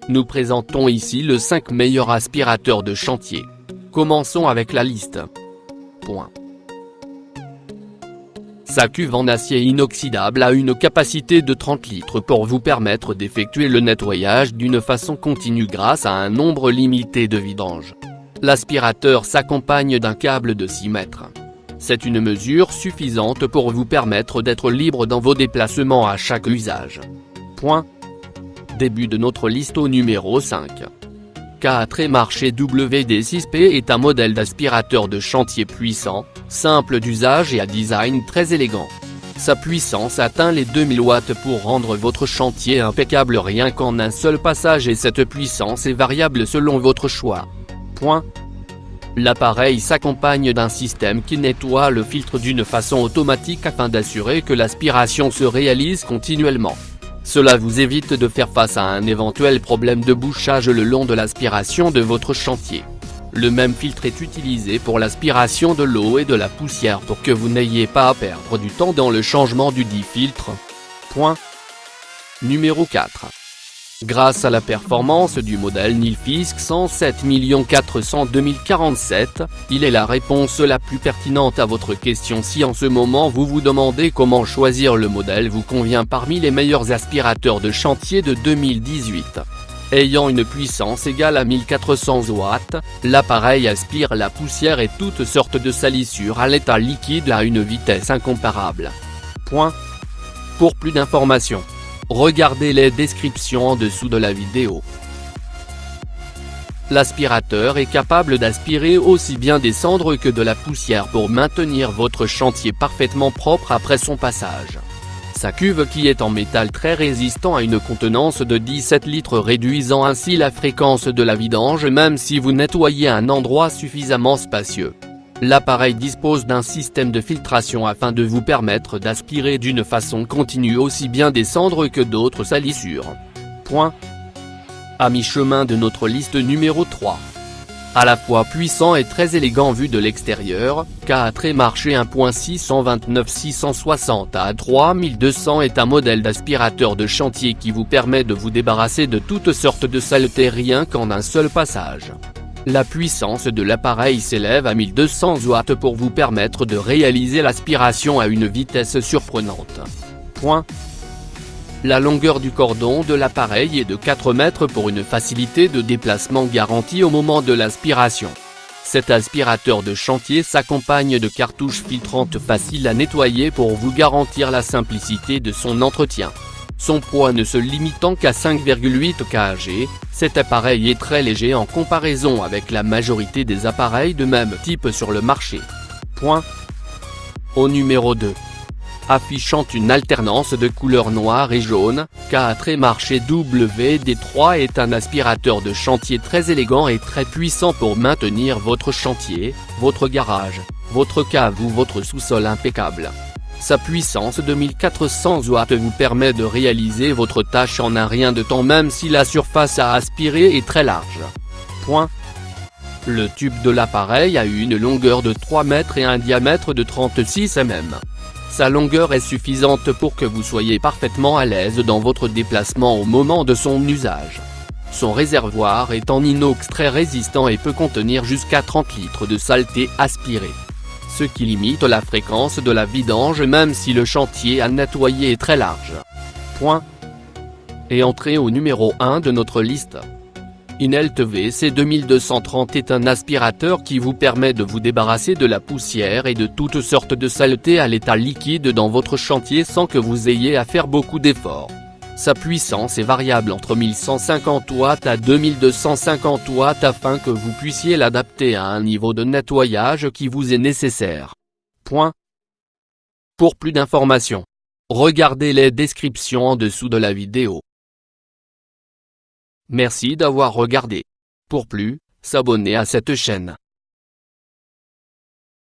Nous présentons ici les 5 meilleurs aspirateurs de chantier. Commençons avec la liste. Sa cuve en acier inoxydable a une capacité de 30 litres pour vous permettre d'effectuer le nettoyage d'une façon continue grâce à un nombre limité de vidanges. L'aspirateur s'accompagne d'un câble de 6 mètres. C'est une mesure suffisante pour vous permettre d'être libre dans vos déplacements à chaque usage. Début de notre liste au numéro 5. K4 Marché WD6P est un modèle d'aspirateur de chantier puissant, simple d'usage et à design très élégant. Sa puissance atteint les 2000 watts pour rendre votre chantier impeccable rien qu'en un seul passage et cette puissance est variable selon votre choix. L'appareil s'accompagne d'un système qui nettoie le filtre d'une façon automatique afin d'assurer que l'aspiration se réalise continuellement. Cela vous évite de faire face à un éventuel problème de bouchage le long de l'aspiration de votre chantier. Le même filtre est utilisé pour l'aspiration de l'eau et de la poussière pour que vous n'ayez pas à perdre du temps dans le changement du dit filtre. Numéro 4. Grâce à la performance du modèle Nilfisk 107 400 2047, il est la réponse la plus pertinente à votre question si en ce moment vous vous demandez comment choisir le modèle vous convient parmi les meilleurs aspirateurs de chantier de 2018. Ayant une puissance égale à 1400 watts, l'appareil aspire la poussière et toutes sortes de salissures à l'état liquide à une vitesse incomparable. Pour plus d'informations, regardez les descriptions en dessous de la vidéo. L'aspirateur est capable d'aspirer aussi bien des cendres que de la poussière pour maintenir votre chantier parfaitement propre après son passage. Sa cuve qui est en métal très résistant a une contenance de 17 litres réduisant ainsi la fréquence de la vidange même si vous nettoyez un endroit suffisamment spacieux. L'appareil dispose d'un système de filtration afin de vous permettre d'aspirer d'une façon continue aussi bien des cendres que d'autres salissures. À mi-chemin de notre liste numéro 3. À la fois puissant et très élégant vu de l'extérieur, K4 Marché 1.629 660 à 3200 est un modèle d'aspirateur de chantier qui vous permet de vous débarrasser de toutes sortes de saletés rien qu'en un seul passage. La puissance de l'appareil s'élève à 1200 watts pour vous permettre de réaliser l'aspiration à une vitesse surprenante. La longueur du cordon de l'appareil est de 4 mètres pour une facilité de déplacement garantie au moment de l'aspiration. Cet aspirateur de chantier s'accompagne de cartouches filtrantes faciles à nettoyer pour vous garantir la simplicité de son entretien. Son poids ne se limitant qu'à 5,8 kg, cet appareil est très léger en comparaison avec la majorité des appareils de même type sur le marché. Au numéro 2. Affichant une alternance de couleurs noire et jaune, K4 Marché WD3 est un aspirateur de chantier très élégant et très puissant pour maintenir votre chantier, votre garage, votre cave ou votre sous-sol impeccable. Sa puissance de 1400 watts vous permet de réaliser votre tâche en un rien de temps même si la surface à aspirer est très large. Le tube de l'appareil a une longueur de 3 mètres et un diamètre de 36 mm. Sa longueur est suffisante pour que vous soyez parfaitement à l'aise dans votre déplacement au moment de son usage. Son réservoir est en inox très résistant et peut contenir jusqu'à 30 litres de saleté aspirée. Ce qui limite la fréquence de la vidange même si le chantier à nettoyer est très large. Et entrée au numéro 1 de notre liste. Inelt VC 2230 est un aspirateur qui vous permet de vous débarrasser de la poussière et de toutes sortes de saletés à l'état liquide dans votre chantier sans que vous ayez à faire beaucoup d'efforts. Sa puissance est variable entre 1150 watts à 2250 watts afin que vous puissiez l'adapter à un niveau de nettoyage qui vous est nécessaire. Pour plus d'informations, regardez les descriptions en dessous de la vidéo. Merci d'avoir regardé. Pour plus, s'abonner à cette chaîne.